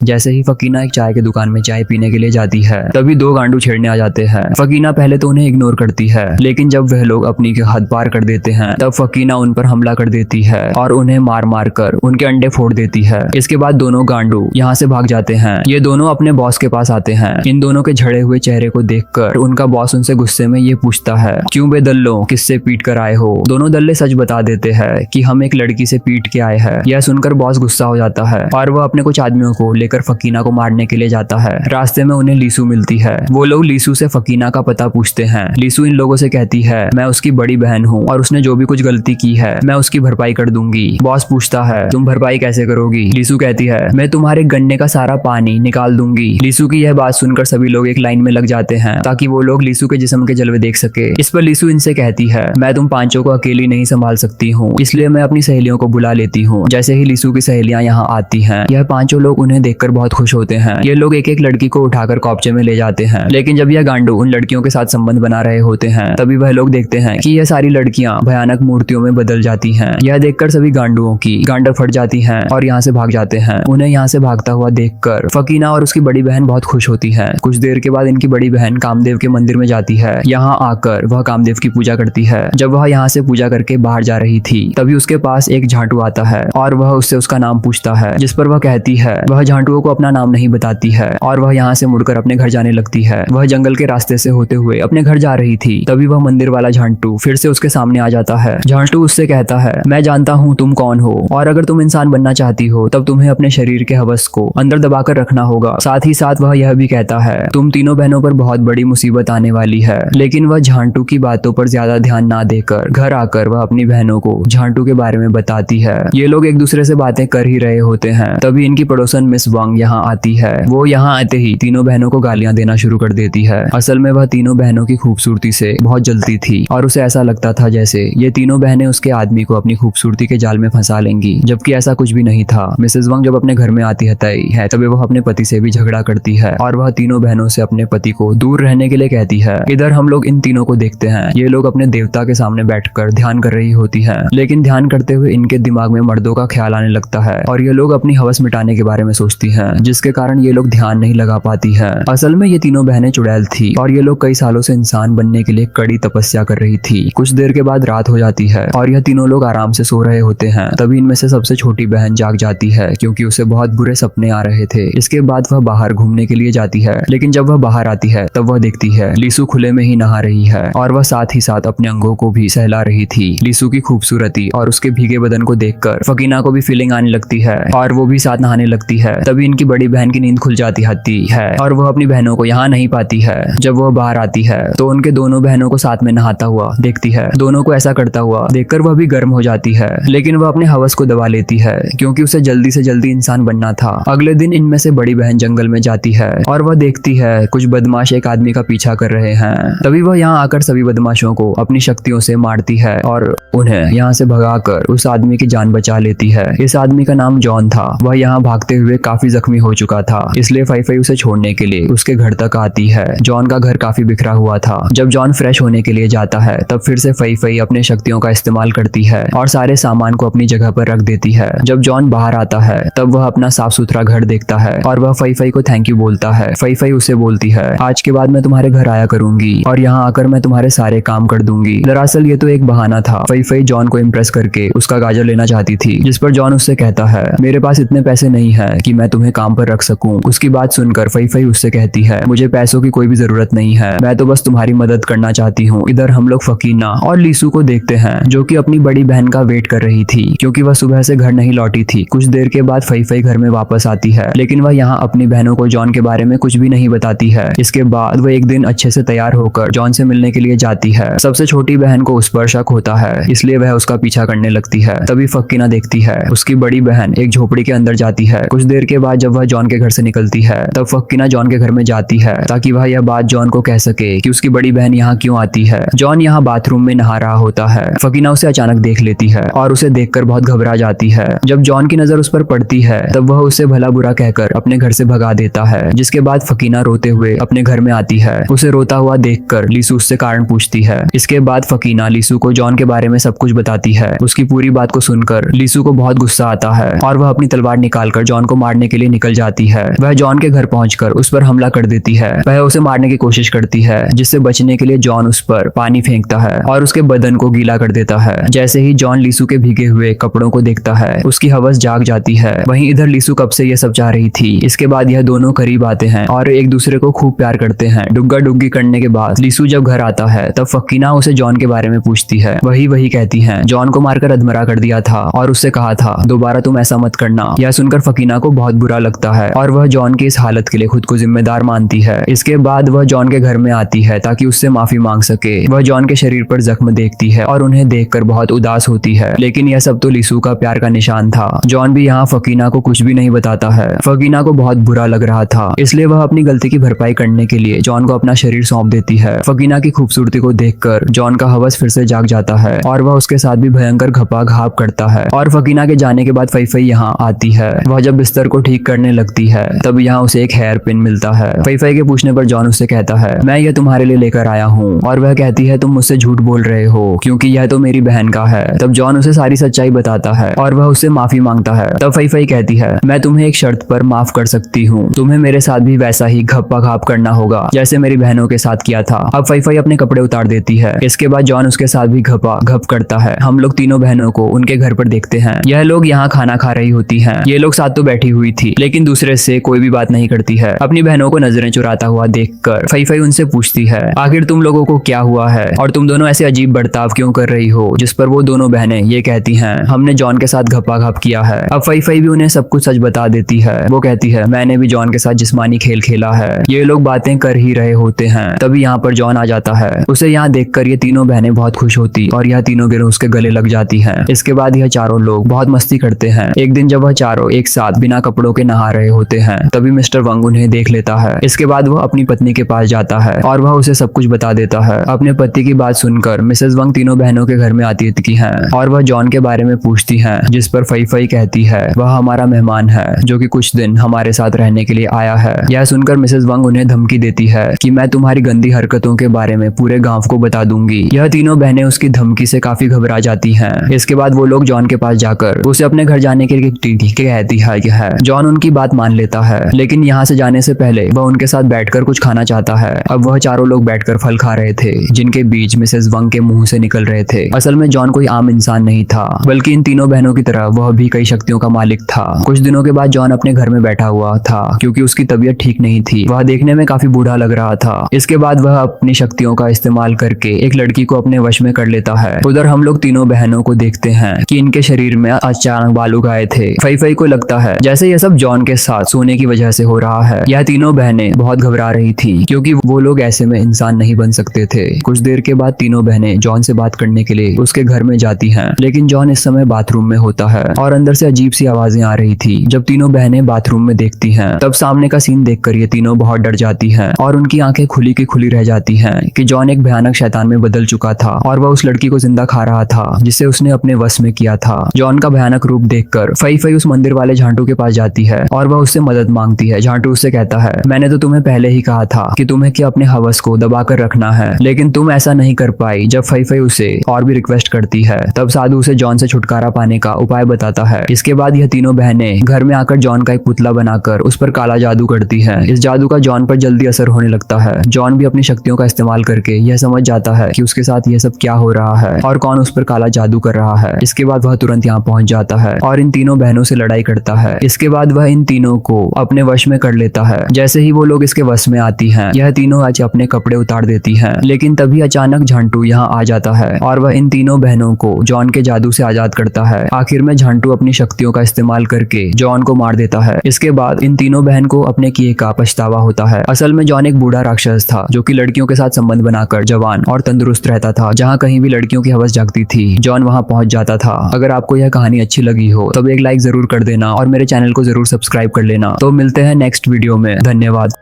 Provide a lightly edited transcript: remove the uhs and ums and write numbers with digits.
जैसे ही फकीना एक चाय की दुकान में चाय पीने के लिए जाती है तभी दो गांडू छेड़ने आ जाते हैं। फकीना पहले तो उन्हें इग्नोर करती है, लेकिन जब वह लोग अपनी हद पार कर देते हैं तब फकीना उन पर हमला कर देती है और उन्हें मार मार कर उनके अंडे फोड़ देती है। इसके बाद दोनों गांडू यहाँ से भाग जाते हैं। ये दोनों अपने बॉस के पास आते हैं। इन दोनों के झड़े हुए चेहरे को देखकर उनका बॉस उनसे गुस्से में ये पूछता है, क्यों बे दल्लो, किससे पीट कर आए हो? दोनों दल्ले सच बता देते हैं कि हम एक लड़की से पीट के आए हैं। यह सुनकर बॉस गुस्सा हो जाता है और वह अपने कुछ आदमियों को लेकर फकीना को मारने के लिए जाता है। रास्ते में उन्हें लीसू मिलती है। वो लोग लीसू से फकीना का पता पूछते हैं। लीसू इन लोगों से कहती है, मैं उसकी बड़ी बहन हूँ और उसने जो भी कुछ गलती की है मैं उसकी भरपाई कर दूंगी। बॉस पूछता है, तुम भरपाई कैसे करोगी? लीसू कहती है, मैं तुम्हारे गन्ने का सारा पानी निकाल दूंगी। लीसू की यह बात सुनकर सभी लोग एक लाइन में लग जाते हैं ताकि वो लोग लीसू के जिस्म के जलवे देख सके। इस पर लीसू इनसे कहती है, मैं तुम पांचों को अकेली नहीं संभाल सकती हूँ, इसलिए मैं अपनी सहेलियों को बुला लेती हूँ। जैसे ही लीसू की सहेलियां यहाँ आती हैं, यह पांचों लोग उन्हें देखकर बहुत खुश होते हैं। ये लोग एक एक लड़की को उठाकर कॉपचे में ले जाते हैं, लेकिन जब यह गांडू उन लड़कियों के साथ संबंध बना रहे होते हैं तभी वह लोग देखते हैं कि यह सारी लड़कियां भयानक मूर्तियों में बदल जाती हैं। यह देखकर सभी गांडुओं की गांडर फट जाती हैं और यहाँ से भाग जाते हैं। उन्हें यहाँ से भागता हुआ देखकर फकीना और उसकी बड़ी बहन बहुत खुश होती है। कुछ देर के बाद इनकी बड़ी बहन कामदेव के मंदिर में जाती है। यहाँ आकर वह कामदेव की पूजा करती है। जब वह यहाँ से पूजा करके बाहर जा रही थी तभी उसके पास एक झांटू आता है और वह उससे उसका नाम पूछता है, जिस पर वह कहती है वह झांटुओं को अपना नाम नहीं बताती है और वह यहाँ से मुड़कर अपने घर जाने लगती है। वह जंगल के रास्ते से होते हुए अपने घर जा रही थी तभी वह मंदिर वाला झांटू फिर से उसके सामने आ जाता है। झांटू उससे कहता है, मैं जानता हूँ तुम कौन हो और अगर तुम इंसान बनना चाहती हो तब तुम्हें अपने शरीर के हवस को अंदर दबाकर रखना होगा। साथ ही साथ वह यह भी कहता है, तुम तीनों बहनों पर बहुत बड़ी मुसीबत आने वाली है। लेकिन वह झांटू की बातों पर ज्यादा ध्यान ना देकर घर आकर वह अपनी बहनों को झांटू के बारे में बताती है। ये लोग एक दूसरे से बातें कर ही रहे होते हैं तभी इनकी पड़ोसन मिस वांग यहाँ आती है। वो यहाँ आते ही तीनों बहनों को गालियां देना शुरू कर देती है। असल में वह तीनों बहनों की खूबसूरती से बहुत जलती थी और उसे ऐसा लगता था जैसे ये तीनों बहनें उसके आदमी को अपनी खूबसूरती के जाल में फंसा लेंगी, जबकि ऐसा कुछ भी नहीं था। मिसेस वांग जब अपने घर में आती है तभी वह अपने पति से भी झगड़ा करती है और वह तीनों बहनों से अपने पति को दूर रहने के लिए कहती है। इधर हम लोग इन तीनों को देखते हैं। ये लोग अपने देवता के सामने बैठकर ध्यान कर रही होती है, लेकिन ध्यान करते हुए इनके दिमाग में मर्दों का ख्याल आने लगता है और ये लोग अपनी हवस मिटाने के बारे में सोचती हैं, जिसके कारण ये लोग ध्यान नहीं लगा पाती है। असल में ये तीनों बहनें चुड़ैल थी और ये लोग कई सालों से इंसान बनने के लिए कड़ी तपस्या कर रही थी। कुछ देर के बाद रात हो जाती है और यह तीनों लोग आराम से सो रहे होते हैं। तभी इनमें से सबसे छोटी बहन जाग जाती है क्योंकि उसे बहुत बुरे सपने आ रहे थे। इसके बाद वह बाहर घूमने के लिए जाती है, लेकिन जब वह बाहर आती है तब वह देखती है लीसू खुले में ही नहा रही है और वह साथ ही साथ अपने अंगों को भी सहला रही थी। लीसू की खूबसूरती और उसके भीगे बदन को देखकर फकीना को भी फीलिंग आने लगती है और वो भी साथ नहाने लगती है। तभी इनकी बड़ी बहन की नींद खुल जाती है और वह अपनी बहनों को यहाँ नहीं पाती है। जब वह बाहर आती है तो उनके दोनों बहनों को साथ में नहाता हुआ देखती है। दोनों को ऐसा करता हुआ देखकर वह भी गर्म हो जाती है, लेकिन वह अपने हवस को दबा लेती है क्योंकि उसे जल्दी से जल्दी इंसान बनना था। अगले दिन इनमें से बड़ी बहन जंगल में जाती है और वह देखती है कुछ बदमाश एक आदमी का पीछा कर रहे हैं। तभी वह यहाँ आकर सभी बदमाशों को अपनी शक्तियों से मारती है और उन्हें यहाँ से भगाकर उस आदमी की जान बचा लेती है। इस आदमी का नाम जॉन था। वह यहाँ भागते हुए काफी जख्मी हो चुका था, इसलिए फाई उसे छोड़ने के लिए उसके घर तक आती है। जॉन का घर काफी बिखरा हुआ था। जब जॉन फ्रेश होने के लिए जाता है तब फिर से फई अपने शक्तियों का इस्तेमाल करती है और सारे सामान को अपनी जगह पर रख देती है। जब जॉन बाहर आता है तब वह अपना साफ सुथरा घर देखता है और वह फई को थैंक यू बोलता है। फई उसे बोलती है, आज के बाद मैं तुम्हारे घर आया करूंगी और यहाँ आकर मैं तुम्हारे सारे काम कर दूंगी। दरअसल ये तो एक बहाना था। फई जॉन को इम्प्रेस करके उसका गाजर लेना चाहती थी, जिस पर जॉन उससे कहता है, मेरे पास इतने पैसे नहीं है कि मैं तुम्हें काम पर रख सकूं। उसकी बात सुनकर फई उससे कहती है, मुझे पैसों की कोई भी जरूरत नहीं है, मैं तो बस तुम्हारी मदद करना चाहती हूँ। इधर हम लोग फकीना और लीसू को देखते हैं जो कि अपनी बड़ी बहन का वेट कर रही थी क्योंकि वह सुबह से घर नहीं लौटी थी। कुछ देर के बाद फई घर में वापस आती है, लेकिन वह यहाँ अपनी बहनों को जॉन के बारे में कुछ भी नहीं बताती है। इसके बाद वह एक दिन अच्छे से तैयार होकर जॉन से मिलने के लिए जाती है। सबसे छोटी बहन को उस पर शक होता है, इसलिए वह उसका पीछा करने लगती है। तभी फकीना देखती है उसकी बड़ी बहन एक झोपड़ी के अंदर जाती है। कुछ देर के बाद जब वह जॉन के घर से निकलती है तब फकीना जॉन के घर में जाती है ताकि वह यह बात जॉन को कह सके कि उसकी बड़ी बहन यहाँ क्यों आती है। जॉन यहाँ बाथरूम में नहा रहा होता है। फकीना उसे अचानक देख लेती है और उसे देखकर बहुत घबरा जाती है। जब जॉन की नजर उस पर पड़ती है तब वह उसे भला बुरा कहकर अपने घर से भगा देता है। जिसके बाद फकीना रोते हुए अपने घर में आती है। उसे रोता हुआ देखकर लीसू उससे कारण पूछती है। इसके बाद फकीना लीसू को जॉन के बारे में सब कुछ बताती है। उसकी पूरी बात को सुनकर लीसू को बहुत गुस्सा आता है और वह अपनी तलवार निकालकर जॉन को मारने के लिए निकल जाती है। वह जॉन के घर पहुंचकर उस पर हमला कर देती है। वह उसे मारने की कोशिश करती है, जिससे बचने के लिए जॉन उस पर पानी फेंकता है और उसके बदन को गीला कर देता है। जैसे ही जॉन लीसू के भीगे हुए कपड़ों को देखता है, उसकी हवस जाग जाती है। वहीं इधर लीसू कब से ये सब चाह रही थी। इसके बाद यह दोनों करीब आते हैं और एक दूसरे को खूब प्यार करते हैं। डुग्गा डुग्गी करने के बाद लीसू जब घर आता है, तब फकीना उसे जॉन के बारे में पूछती है। वही कहती है, जॉन को मारकर अधमरा कर दिया था और उससे कहा था दोबारा तुम ऐसा मत करना। यह सुनकर फकीना को बहुत बुरा लगता है और वह जॉन की इस हालत के लिए खुद को जिम्मेदार मानती है। इसके बाद वह जॉन के घर में आती है ताकि उससे माफी मांग सके। वह जॉन के शरीर पर जख्म देखती है और उन्हें देखकर बहुत उदास होती है, लेकिन यह सब तो लीसू का प्यार का निशान था। जॉन भी यहाँ फकीना को कुछ भी नहीं बताता है। फकीना को बहुत बुरा लग रहा था, इसलिए वह अपनी गलती की भरपाई करने के लिए जॉन को अपना शरीर सौंप देती है। फकीना की खूबसूरती को देखकर जॉन का हवस फिर से जाग जाता है और वह उसके साथ भी भयंकर घपा घाप करता है। और फकीना के जाने के बाद फई फई यहाँ आती है। वह जब बिस्तर को ठीक करने लगती है, तब यहाँ उसे एक हेयर पिन मिलता है। फई फई के पूछने पर जॉन उससे कहता है, मैं यह तुम्हारे लिए लेकर आया हूँ। और वह कहती है, तुम मुझसे झूठ बोल रहे हो क्योंकि यह तो मेरी बहन का है। तब जॉन उसे सारी सच्चाई बताता है और वह उससे माफी मांगता है। तब फई फई कहती है, मैं तुम्हें एक शर्त पर माफ कर सकती हूँ। तुम्हें मेरे साथ भी वैसा ही घप्पा घाप करना होगा जैसे मेरी बहनों के साथ किया था। अब फई फई अपने कपड़े उतार देती है। इसके बाद जॉन उसके साथ भी घपा घप करता है। हम लोग तीनों बहनों को उनके घर पर देखते हैं। यह लोग यहाँ खाना खा रही होती हैं। ये लोग साथ तो बैठी हुई थी, लेकिन दूसरे से कोई भी बात नहीं करती है। अपनी बहनों को नजरें चुराता हुआ देखकर फई फई उनसे पूछती है, आखिर तुम लोगों को क्या हुआ है और तुम दोनों ऐसे अजीब बर्ताव क्यों कर रही हो। जिस पर वो दोनों बहनें ये कहती हैं, हमने जॉन के साथ घपा घप किया है। अब फई फई भी उन्हें सब कुछ सच बता देती है। वो कहती है, मैंने भी जॉन के साथ जिस्मानी खेल खेला है। ये लोग बातें कर ही रहे होते हैं, तभी यहाँ पर जॉन आ जाता है। उसे यहाँ देखकर ये तीनों बहनें बहुत खुश होती और यह तीनों गिरोह उसके गले लग जाती हैं। इसके बाद यह चारों लोग बहुत मस्ती करते हैं। एक दिन जब वह चारों एक साथ बिना कपड़ों के नहा रहे होते हैं, तभी मिस्टर वंग उन्हें देख लेता है। इसके बाद वह अपनी पत्नी के पास जाता है और वह उसे सब कुछ बता देता है। अपने पति की बात सुनकर मिसेस वंग तीनों बहनों के घर में आती हैं और वह जॉन के बारे में पूछती हैं, जिस पर फई फई कहती है, वह हमारा मेहमान है जो कि कुछ दिन हमारे साथ रहने के लिए आया है। यह सुनकर मिसेस वंग उन्हें धमकी देती है कि मैं तुम्हारी गंदी हरकतों के बारे में पूरे गांव को बता दूंगी। यह तीनों बहनें उसकी धमकी से काफी घबरा जाती हैं। इसके बाद वो लोग जॉन के पास जाकर उसे अपने घर जाने के लिए कहती है। जॉन उनकी बात मान लेता है, लेकिन यहाँ से जाने से पहले वह उनके साथ बैठकर कुछ खाना चाहता है। अब वह चारों लोग बैठकर फल खा रहे थे, जिनके बीज मिसेस वंग के मुंह से निकल रहे थे। असल में जॉन कोई आम इंसान नहीं था, बल्कि इन तीनों बहनों की तरह वह भी कई शक्तियों का मालिक था। कुछ दिनों के बाद जॉन अपने घर में बैठा हुआ था क्योंकि उसकी तबीयत ठीक नहीं थी। वह देखने में काफी बूढ़ा लग रहा था। इसके बाद वह अपनी शक्तियों का इस्तेमाल करके एक लड़की को अपने वश में कर लेता है। उधर हम लोग तीनों बहनों को देखते हैं कि इनके शरीर में अचानक बाल उग आए थे। फई फई को लगता है जैसे यह सब जॉन के साथ सोने की वजह से हो रहा है। यह तीनों बहनें बहुत घबरा रही थी क्योंकि वो लोग ऐसे में इंसान नहीं बन सकते थे। कुछ देर के बाद तीनों बहनें जॉन से बात करने के लिए उसके घर में जाती हैं, लेकिन जॉन इस समय बाथरूम में होता है और अंदर से अजीब सी आवाजें आ रही थी। जब तीनों बहनें बाथरूम में देखती हैं, तब सामने का सीन देखकर ये तीनों बहुत डर जाती हैं और उनकी आंखें खुली की खुली रह जाती हैं कि जॉन एक भयानक शैतान में बदल चुका था और वह उस लड़की को जिंदा खा रहा था जिसे उसने अपने वश में किया था। जॉन का भयानक रूप देखकर फई फई उस मंदिर वाले झांटू के पास जाती है और वह उससे मदद मांगती है। झांटू उससे कहता है, मैंने तो तुम्हें पहले ही कहा था कि तुम्हें कि अपने हवस को दबा कर रखना है, लेकिन तुम ऐसा नहीं कर पाई। जब फई फई उसे और भी रिक्वेस्ट करती है, तब साधु उसे जॉन से छुटकारा पाने का उपाय बताता है। इसके बाद यह तीनों बहनें घर में आकर जॉन का एक पुतला बनाकर उस पर काला जादू करती है। इस जादू का जॉन पर जल्दी असर होने लगता है। जॉन भी अपनी शक्तियों का इस्तेमाल करके यह समझ जाता है कि उसके साथ यह सब क्या हो रहा है और कौन उस पर काला जादू कर रहा है। इसके बाद वह तुरंत यहाँ पहुंच जाता है और इन तीनों बहनों से लड़ाई करता है। इसके बाद वह इन तीनों को अपने वश में कर लेता है। जैसे ही वो लोग इसके वश में आती हैं, यह तीनों आज अपने कपड़े उतार देती हैं, लेकिन तभी अचानक झांटू यहाँ आ जाता है और वह इन तीनों बहनों को जॉन के जादू से आजाद करता है। आखिर में झांटू अपनी शक्तियों का इस्तेमाल करके जॉन को मार देता है। इसके बाद इन तीनों बहन को अपने किए का पछतावा होता है। असल में जॉन एक बूढ़ा राक्षस था जो कि लड़कियों के साथ संबंध बनाकर जवान और तंदुरुस्त रहता था। जहाँ कहीं भी लड़कियों की हवस जागती थी, जॉन वहाँ पहुंच जाता था। अगर आपको यह कहानी अच्छी लगी हो तब एक लाइक जरूर कर देना और मेरे चैनल को जरूर सब्सक्राइब कर लेना। तो मिलते हैं नेक्स्ट वीडियो में। धन्यवाद।